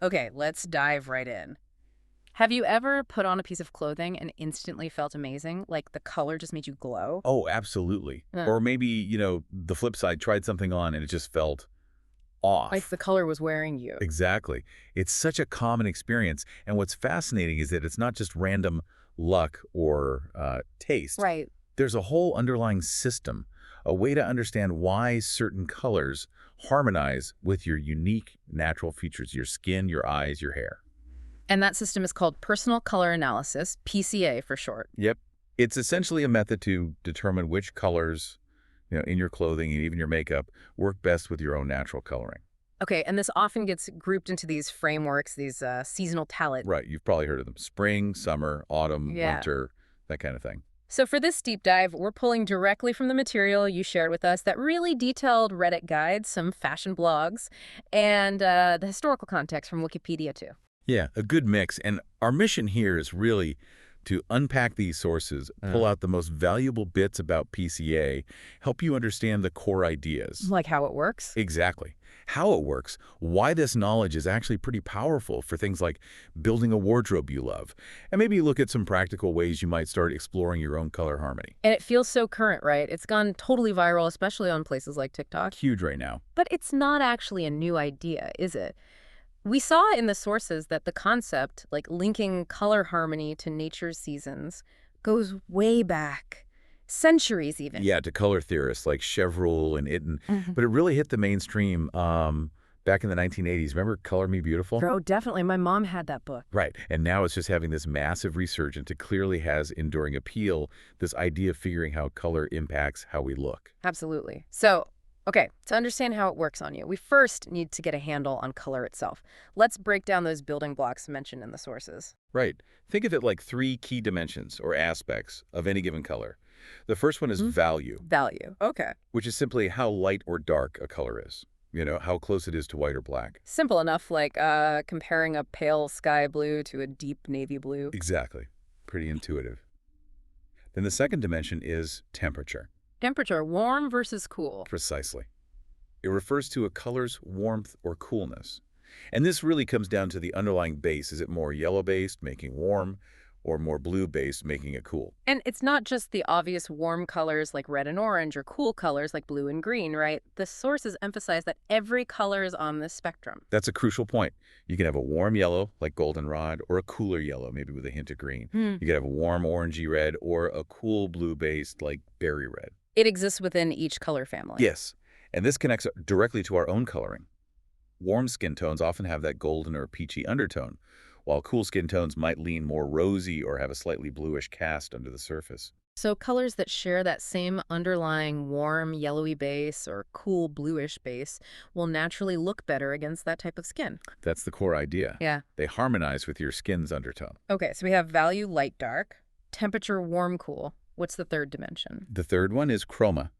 Okay, let's dive right in. Have you ever put on a piece of clothing and instantly felt amazing? Like the color just made you glow? Oh, absolutely. Uh, Or maybe, the flip side, tried something on and it just felt like the off. color was wearing you. Exactly. It's such a common experience. And what's fascinating is that it's not just random luck or taste. Right. There's a whole underlying system, a way to understand why certain colors harmonize with your unique natural features, your skin, your eyes, your hair. And that system is called personal color analysis, PCA for short. Yep. It's essentially a method to determine which colors, in your clothing and even your makeup work best with your own natural coloring. Okay, and this often gets grouped into these frameworks, these seasonal talent. Right. You've probably heard of them. Spring, summer, autumn, Yeah. winter, that kind of thing. So for this deep dive, we're pulling directly from the material you shared with us, that really detailed Reddit guides, some fashion blogs, and the historical context from Wikipedia too. Yeah, a good mix. And our mission here is really to unpack these sources, pull out the most valuable bits about PCA, help you understand the core ideas. Like how it works. Exactly. How it works, why this knowledge is actually pretty powerful for things like building a wardrobe you love, and maybe look at some practical ways you might start exploring your own color harmony. And it feels so current, right? It's gone totally viral, especially on places like TikTok. Huge right now. But it's not actually a new idea, is it? We saw in the sources that the concept, like linking color harmony to nature's seasons, goes way back, centuries even. Yeah, to color theorists like Chevreul and Itten, Mhm. but it really hit the mainstream back in the 1980s. Remember Color Me Beautiful? Oh, definitely. My mom had that book. Right. And now it's just having this massive resurgence. It clearly has enduring appeal, this idea of figuring how color impacts how we look. Absolutely. So, okay, to understand how it works on you, we first need to get a handle on color itself. Let's break down those building blocks mentioned in the sources. Right. Think of it like three key dimensions or aspects of any given color. The first one is Mhm. value, Value. Okay. which is simply how light or dark a color is. How close it is to white or black. Simple enough, like comparing a pale sky blue to a deep navy blue. Exactly. Pretty intuitive. Then the second dimension is temperature. Temperature, warm versus cool. Precisely. It refers to a color's warmth or coolness. And this really comes down to the underlying base. Is it more yellow-based, making warm, or more blue-based, making it cool? And it's not just the obvious warm colors like red and orange or cool colors like blue and green, right? The sources emphasize that every color is on this spectrum. That's a crucial point. You can have a warm yellow, like goldenrod, or a cooler yellow, maybe with a hint of green. Hmm. You could have a warm orangey red, or a cool blue-based, like berry red. It exists within each color family. Yes, and this connects directly to our own coloring. Warm skin tones often have that golden or peachy undertone, while cool skin tones might lean more rosy or have a slightly bluish cast under the surface. So colors that share that same underlying warm yellowy base or cool bluish base will naturally look better against that type of skin. That's the core idea. Yeah. They harmonize with your skin's undertone. Okay, so we have value light dark, temperature warm cool. What's the third dimension? The third one is chroma.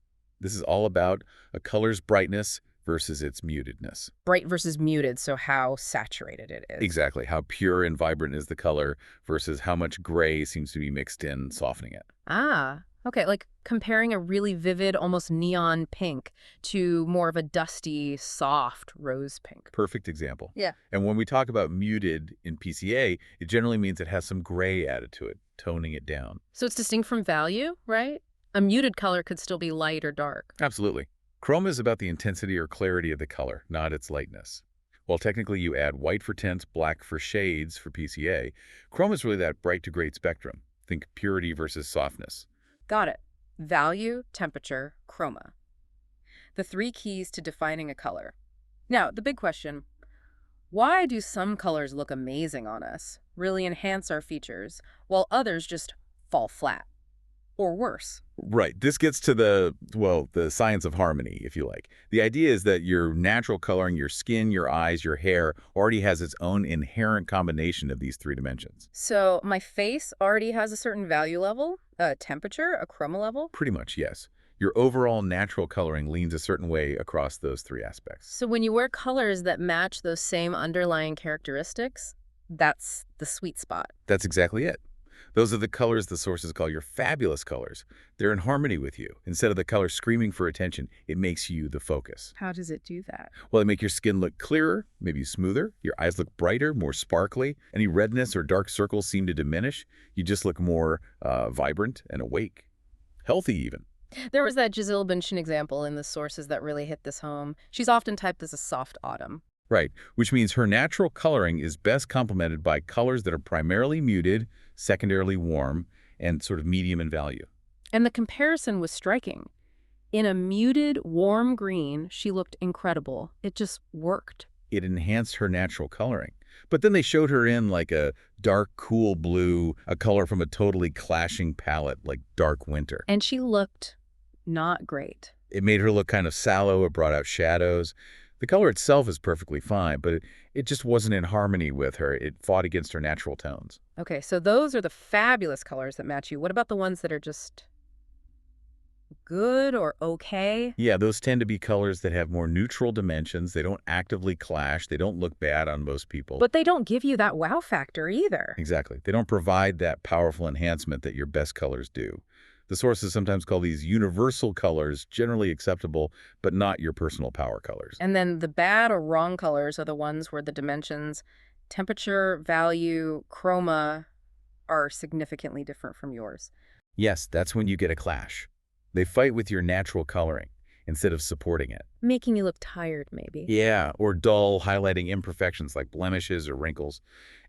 This is all about a color's brightness versus its mutedness. Bright versus muted, so how saturated it is. Exactly. How pure and vibrant is the color versus how much gray seems to be mixed in, softening it. Ah, okay, like comparing a really vivid, almost neon pink to more of a dusty, soft rose pink. Perfect example. Yeah. And when we talk about muted in PCA, it generally means it has some gray added to it, toning it down. So it's distinct from value, right? A muted color could still be light or dark. Absolutely. Chroma is about the intensity or clarity of the color, not its lightness. While technically you add white for tints, black for shades for PCA, chroma is really that bright to gray spectrum. Think purity versus softness. Got it. Value, temperature, chroma. The three keys to defining a color. Now, the big question, why do some colors look amazing on us, really enhance our features, while others just fall flat? Or worse? Right. This gets to the science of harmony, if you like. The idea is that your natural coloring, your skin, your eyes, your hair, already has its own inherent combination of these three dimensions. So my face already has a certain value level, a temperature, a chroma level. Pretty much, yes. Your overall natural coloring leans a certain way across those three aspects. So when you wear colors that match those same underlying characteristics, that's the sweet spot. That's exactly it. Those are the colors the sources call your fabulous colors. They're in harmony with you. Instead of the color screaming for attention, it makes you the focus. How does it do that? Well, they make your skin look clearer, maybe smoother. Your eyes look brighter, more sparkly. Any redness or dark circles seem to diminish. You just look more vibrant and awake. Healthy, even. There was that Giselle Bündchen example in the sources that really hit this home. She's often typed as a soft autumn. Right, which means her natural coloring is best complemented by colors that are primarily muted, secondarily warm, and sort of medium in value. And the comparison was striking. In a muted, warm green, she looked incredible. It just worked. It enhanced her natural coloring. But then they showed her in like a dark, cool blue, a color from a totally clashing palette like dark winter. And she looked not great. It made her look kind of sallow. It brought out shadows. The color itself is perfectly fine, but it just wasn't in harmony with her. It fought against her natural tones. Okay, so those are the fabulous colors that match you. What about the ones that are just good or okay? Yeah, those tend to be colors that have more neutral dimensions. They don't actively clash. They don't look bad on most people. But they don't give you that wow factor either. Exactly. They don't provide that powerful enhancement that your best colors do. The sources sometimes call these universal colors, generally acceptable, but not your personal power colors. And then the bad or wrong colors are the ones where the dimensions, temperature, value, chroma, are significantly different from yours. Yes, that's when you get a clash. They fight with your natural coloring instead of supporting it. Making you look tired, maybe. Yeah, or dull, highlighting imperfections like blemishes or wrinkles.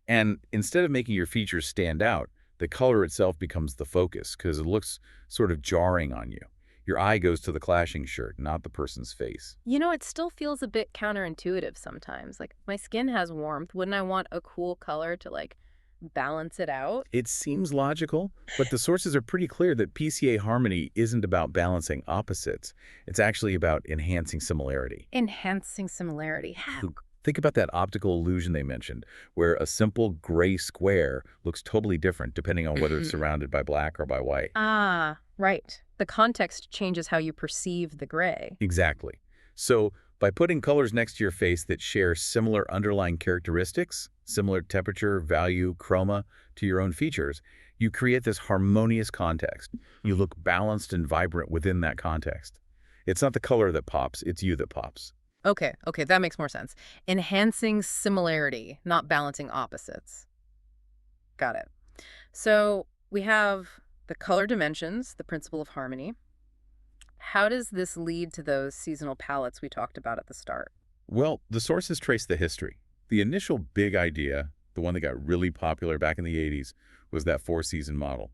And instead of making your features stand out, the color itself becomes the focus because it looks sort of jarring on you. Your eye goes to the clashing shirt, not the person's face. You know, it still feels a bit counterintuitive sometimes. Like, my skin has warmth. Wouldn't I want a cool color to, like, balance it out? It seems logical, but the sources are pretty clear that PCA harmony isn't about balancing opposites. It's actually about enhancing similarity. Enhancing similarity. How? Think about that optical illusion they mentioned, where a simple gray square looks totally different depending on whether it's surrounded by black or by white. Ah, right. The context changes how you perceive the gray. Exactly. So by putting colors next to your face that share similar underlying characteristics, similar temperature, value, chroma to your own features, you create this harmonious context. You look balanced and vibrant within that context. It's not the color that pops, it's you that pops. Okay, that makes more sense. Enhancing similarity, not balancing opposites. Got it. So we have the color dimensions, the principle of harmony. How does this lead to those seasonal palettes we talked about at the start? Well, the sources trace the history. The initial big idea, the one that got really popular back in the 80s, was that four-season model.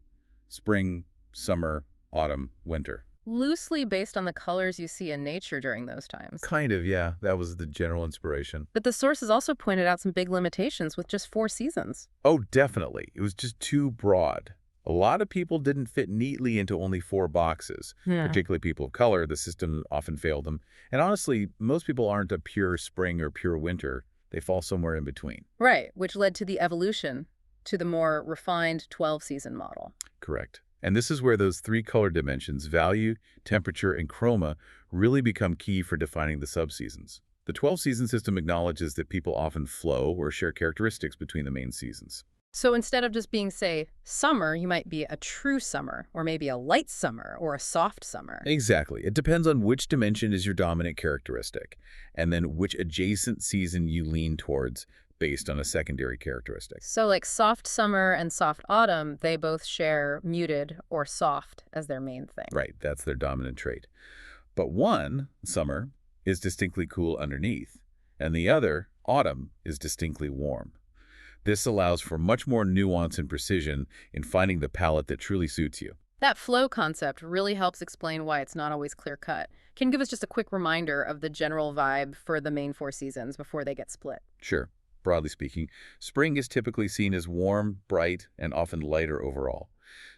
Spring, summer, autumn, winter. Loosely based on the colors you see in nature during those times. Kind of, yeah. That was the general inspiration. But the sources also pointed out some big limitations with just 4 seasons. Oh, definitely. It was just too broad. A lot of people didn't fit neatly into only 4 boxes, particularly people of color. The system often failed them. And honestly, most people aren't a pure spring or pure winter. They fall somewhere in between. Right, which led to the evolution to the more refined 12-season model. Correct. And this is where those 3 color dimensions, value, temperature, and chroma, really become key for defining the subseasons. The 12-season system acknowledges that people often flow or share characteristics between the main seasons. So instead of just being, say, summer, you might be a true summer, or maybe a light summer, or a soft summer. Exactly. It depends on which dimension is your dominant characteristic, and then which adjacent season you lean towards based on a secondary characteristic. So like soft summer and soft autumn, they both share muted or soft as their main thing. Right, that's their dominant trait. But one, summer, is distinctly cool underneath, and the other, autumn, is distinctly warm. This allows for much more nuance and precision in finding the palette that truly suits you. That flow concept really helps explain why it's not always clear-cut. Can you give us just a quick reminder of the general vibe for the main 4 seasons before they get split? Sure. Broadly speaking, spring is typically seen as warm, bright, and often lighter overall.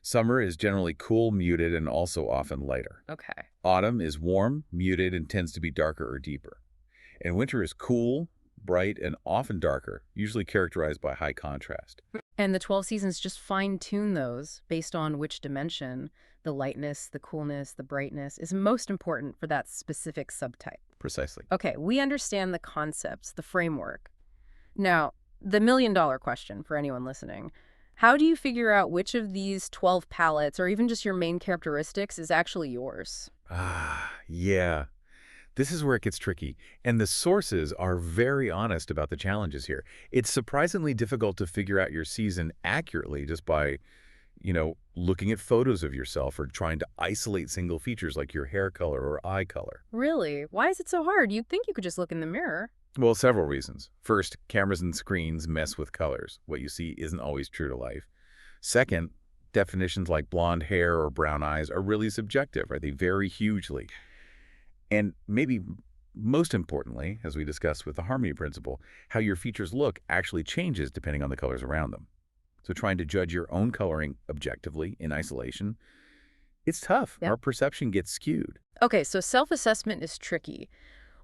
Summer is generally cool, muted, and also often lighter. Okay. Autumn is warm, muted, and tends to be darker or deeper. And winter is cool, bright, and often darker, usually characterized by high contrast. And the 12 seasons just fine-tune those based on which dimension, the lightness, the coolness, the brightness, is most important for that specific subtype. Precisely. Okay, we understand the concepts, the framework. Now, the million-dollar question for anyone listening, How do you figure out which of these 12 palettes, or even just your main characteristics, is actually yours? Yeah. This is where it gets tricky, and the sources are very honest about the challenges here. It's surprisingly difficult to figure out your season accurately just by, looking at photos of yourself or trying to isolate single features like your hair color or eye color. Really? Why is it so hard? You'd think you could just look in the mirror. Well, several reasons. First, cameras and screens mess with colors. What you see isn't always true to life. Second, definitions like blonde hair or brown eyes are really subjective, right? They vary hugely. And maybe most importantly, as we discussed with the harmony principle, how your features look actually changes depending on the colors around them. So trying to judge your own coloring objectively in isolation, it's tough. Yeah. Our perception gets skewed. Okay, so self-assessment is tricky.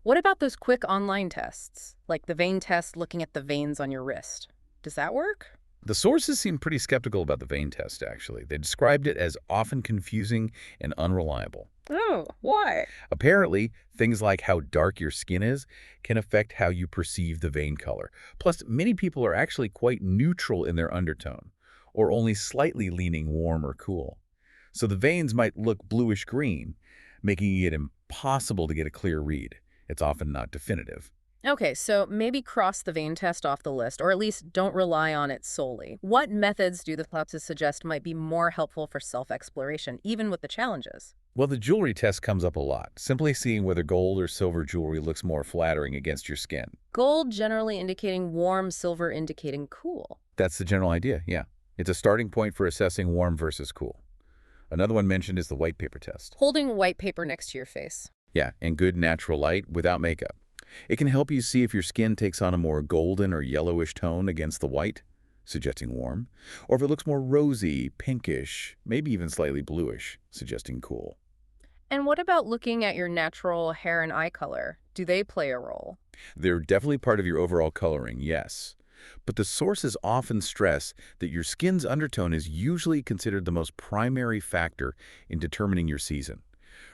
What about those quick online tests, like the vein test looking at the veins on your wrist? Does that work? The sources seem pretty skeptical about the vein test, actually. They described it as often confusing and unreliable. Oh, why? Apparently, things like how dark your skin is can affect how you perceive the vein color. Plus, many people are actually quite neutral in their undertone, or only slightly leaning warm or cool. So the veins might look bluish-green, making it impossible to get a clear read. It's often not definitive. Okay, so maybe cross the vein test off the list, or at least don't rely on it solely. What methods do the classes suggest might be more helpful for self-exploration, even with the challenges? Well, the jewelry test comes up a lot, simply seeing whether gold or silver jewelry looks more flattering against your skin. Gold generally indicating warm, silver indicating cool. That's the general idea, yeah. It's a starting point for assessing warm versus cool. Another one mentioned is the white paper test. Holding white paper next to your face. Yeah, in good natural light without makeup. It can help you see if your skin takes on a more golden or yellowish tone against the white, suggesting warm, or if it looks more rosy, pinkish, maybe even slightly bluish, suggesting cool. And what about looking at your natural hair and eye color? Do they play a role? They're definitely part of your overall coloring, yes. But the sources often stress that your skin's undertone is usually considered the most primary factor in determining your season.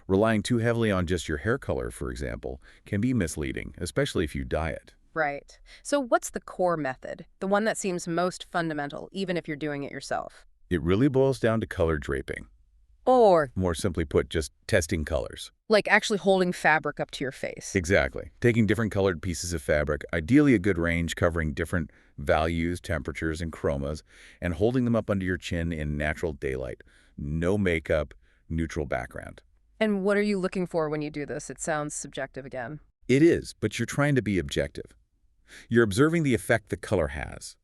Relying too heavily on just your hair color, for example, can be misleading, especially if you dye it. Right. So what's the core method? The one that seems most fundamental, even if you're doing it yourself? It really boils down to color draping. Or, More simply put, just testing colors. like, actually holding fabric up to your face. Exactly. Taking different colored pieces of fabric, ideally a good range covering different values, temperatures, and chromas, and holding them up under your chin in natural daylight. No makeup, neutral background. And what are you looking for when you do this? It sounds subjective again. It is, but you're trying to be objective. You're observing the effect the color has.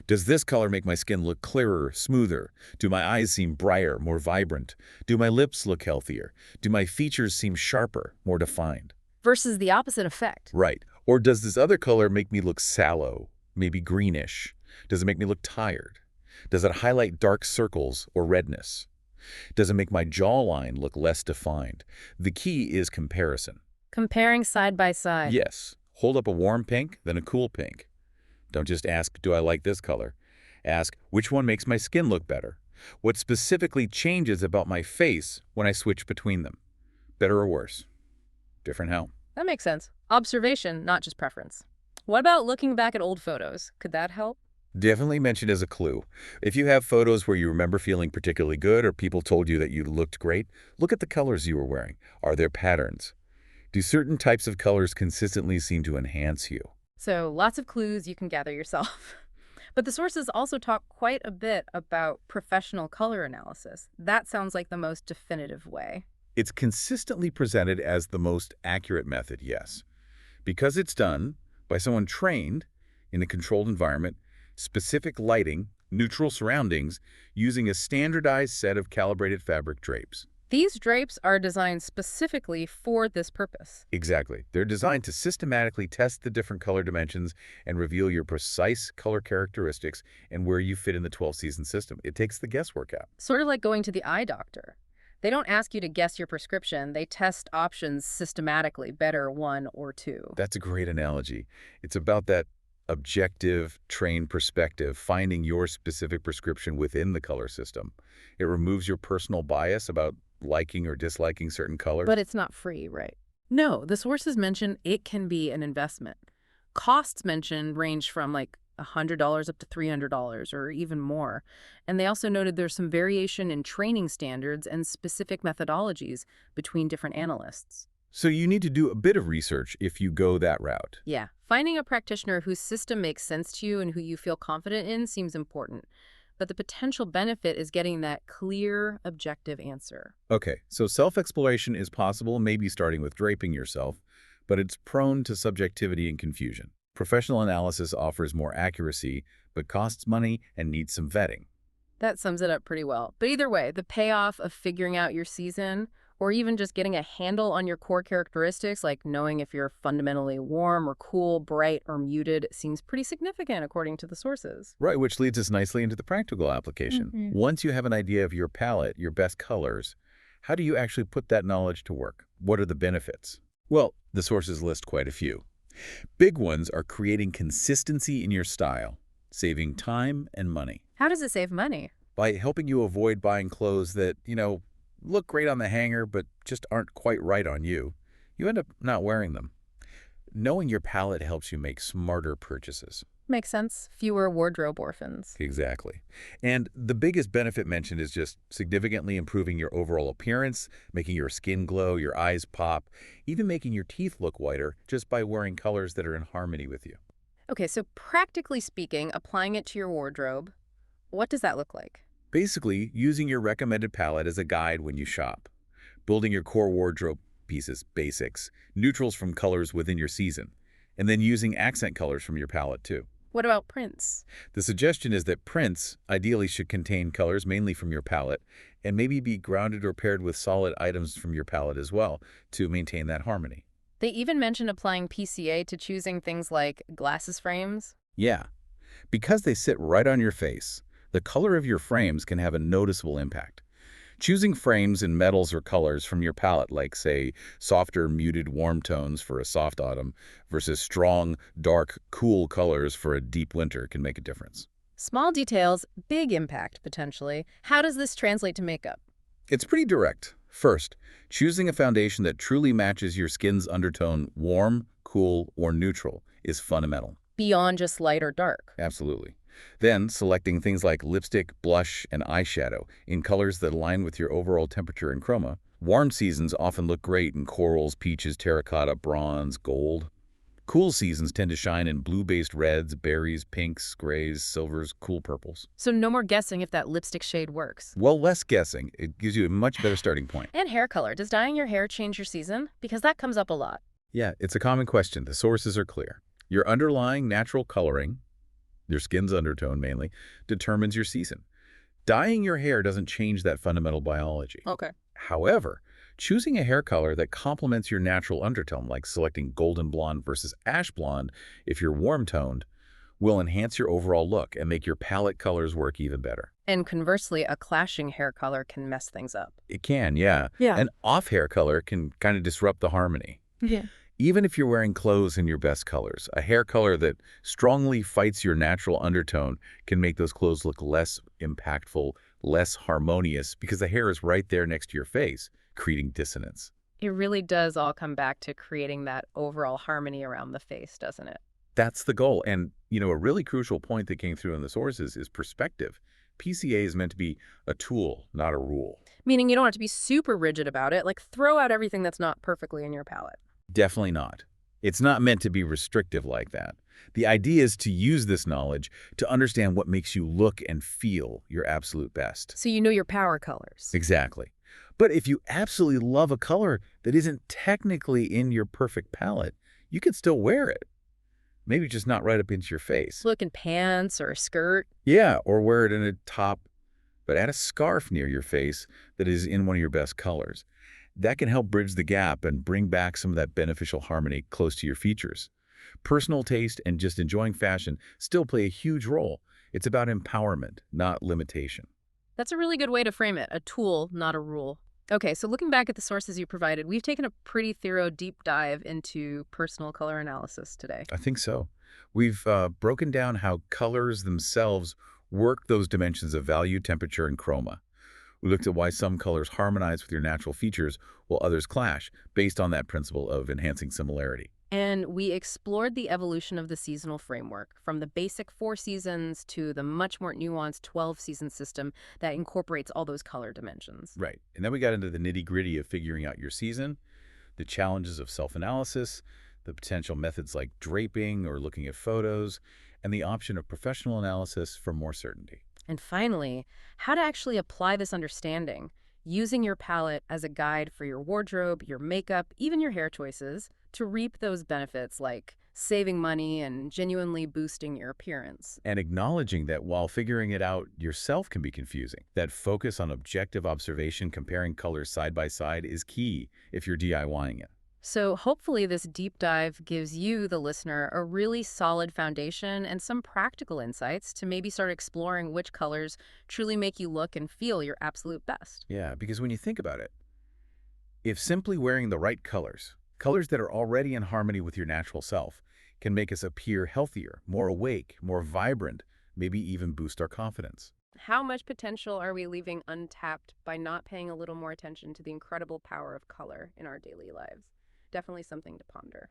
Does this color make my skin look clearer, smoother? Do my eyes seem brighter, more vibrant? Do my lips look healthier? Do my features seem sharper, more defined? Versus the opposite effect. Right. Or does this other color make me look sallow, maybe greenish? Does it make me look tired? Does it highlight dark circles or redness? Does it make my jawline look less defined? The key is comparison. Comparing side by side. Yes. Hold up a warm pink, then a cool pink. Don't just ask, do I like this color? Ask, which one makes my skin look better? What specifically changes about my face when I switch between them? Better or worse? Different how? That makes sense. Observation, not just preference. What about looking back at old photos? Could that help? Definitely mentioned as a clue. If you have photos where you remember feeling particularly good or people told you that you looked great, look at the colors you were wearing. Are there patterns? Do certain types of colors consistently seem to enhance you? So lots of clues you can gather yourself. But the sources also talk quite a bit about professional color analysis. That sounds like the most definitive way. It's consistently presented as the most accurate method, yes. Because it's done by someone trained in a controlled environment, specific lighting, neutral surroundings, using a standardized set of calibrated fabric drapes. These drapes are designed specifically for this purpose. Exactly. They're designed to systematically test the different color dimensions and reveal your precise color characteristics and where you fit in the 12-season system. It takes the guesswork out. Sort of like going to the eye doctor. They don't ask you to guess your prescription. They test options systematically, better one or two. That's a great analogy. It's about that objective, trained perspective, finding your specific prescription within the color system. It removes your personal bias about liking or disliking certain colors. But it's not free, right? No, the sources mention it can be an investment. Costs mentioned range from like $100 up to $300 or even more. And they also noted there's some variation in training standards and specific methodologies between different analysts. So you need to do a bit of research if you go that route. Yeah, finding a practitioner whose system makes sense to you and who you feel confident in seems important. But the potential benefit is getting that clear, objective answer. Okay, so self-exploration is possible, maybe starting with draping yourself, but it's prone to subjectivity and confusion. Professional analysis offers more accuracy, but costs money and needs some vetting. That sums it up pretty well. But either way, the payoff of figuring out your season, or even just getting a handle on your core characteristics, like knowing if you're fundamentally warm or cool, bright or muted, seems pretty significant according to the sources. Right, which leads us nicely into the practical application. Once you have an idea of your palette, your best colors, how do you actually put that knowledge to work? What are the benefits? Well, the sources list quite a few. Big ones are creating consistency in your style, saving time and money. How does it save money? By helping you avoid buying clothes that, look great on the hanger but just aren't quite right on you, you end up not wearing them. Knowing your palette helps you make smarter purchases. Makes sense. Fewer wardrobe orphans. Exactly. And the biggest benefit mentioned is just significantly improving your overall appearance, making your skin glow, your eyes pop, even making your teeth look whiter just by wearing colors that are in harmony with you. Okay, so practically speaking, applying it to your wardrobe, what does that look like? Basically, using your recommended palette as a guide when you shop. Building your core wardrobe pieces, basics, neutrals from colors within your season, and then using accent colors from your palette too. What about prints? The suggestion is that prints ideally should contain colors mainly from your palette and maybe be grounded or paired with solid items from your palette as well to maintain that harmony. They even mentioned applying PCA to choosing things like glasses frames. Yeah, because they sit right on your face, the color of your frames can have a noticeable impact. Choosing frames in metals or colors from your palette, like, say, softer, muted, warm tones for a soft autumn versus strong, dark, cool colors for a deep winter can make a difference. Small details, big impact, potentially. How does this translate to makeup? It's pretty direct. First, choosing a foundation that truly matches your skin's undertone, warm, cool, or neutral, is fundamental. Beyond just light or dark. Absolutely. Then, selecting things like lipstick, blush, and eyeshadow in colors that align with your overall temperature and chroma. Warm seasons often look great in corals, peaches, terracotta, bronze, gold. Cool seasons tend to shine in blue-based reds, berries, pinks, grays, silvers, cool purples. So no more guessing if that lipstick shade works. Well, less guessing. It gives you a much better starting point. And hair color. Does dyeing your hair change your season? Because that comes up a lot. Yeah, it's a common question. The sources are clear. Your underlying natural coloring, your skin's undertone mainly, determines your season. Dyeing your hair doesn't change that fundamental biology. Okay. However, choosing a hair color that complements your natural undertone, like selecting golden blonde versus ash blonde if you're warm-toned, will enhance your overall look and make your palette colors work even better. And conversely, a clashing hair color can mess things up. It can, yeah. An off hair color can kind of disrupt the harmony. Yeah. Even if you're wearing clothes in your best colors, a hair color that strongly fights your natural undertone can make those clothes look less impactful, less harmonious, because the hair is right there next to your face, creating dissonance. It really does all come back to creating that overall harmony around the face, doesn't it? That's the goal. And, a really crucial point that came through in the sources is perspective. PCA is meant to be a tool, not a rule. Meaning you don't have to be super rigid about it, like throw out everything that's not perfectly in your palette. Definitely not. It's not meant to be restrictive like that. The idea is to use this knowledge to understand what makes you look and feel your absolute best. So you know your power colors. Exactly. But if you absolutely love a color that isn't technically in your perfect palette, you can still wear it. Maybe just not right up into your face. Look in pants or a skirt. Yeah, or wear it in a top, but add a scarf near your face that is in one of your best colors. That can help bridge the gap and bring back some of that beneficial harmony close to your features. Personal taste and just enjoying fashion still play a huge role. It's about empowerment, not limitation. That's a really good way to frame it. A tool, not a rule. Okay, so looking back at the sources you provided, we've taken a pretty thorough deep dive into personal color analysis today. I think so. We've broken down how colors themselves work those dimensions of value, temperature, and chroma. We looked at why some colors harmonize with your natural features while others clash, based on that principle of enhancing similarity. And we explored the evolution of the seasonal framework, from the basic 4 seasons to the much more nuanced 12-season system that incorporates all those color dimensions. Right. And then we got into the nitty-gritty of figuring out your season, the challenges of self-analysis, the potential methods like draping or looking at photos, and the option of professional analysis for more certainty. And finally, how to actually apply this understanding, using your palette as a guide for your wardrobe, your makeup, even your hair choices, to reap those benefits like saving money and genuinely boosting your appearance. And acknowledging that while figuring it out yourself can be confusing, that focus on objective observation comparing colors side by side is key if you're DIYing it. So hopefully this deep dive gives you, the listener, a really solid foundation and some practical insights to maybe start exploring which colors truly make you look and feel your absolute best. Yeah, because when you think about it, if simply wearing the right colors, colors that are already in harmony with your natural self, can make us appear healthier, more awake, more vibrant, maybe even boost our confidence. How much potential are we leaving untapped by not paying a little more attention to the incredible power of color in our daily lives? Definitely something to ponder.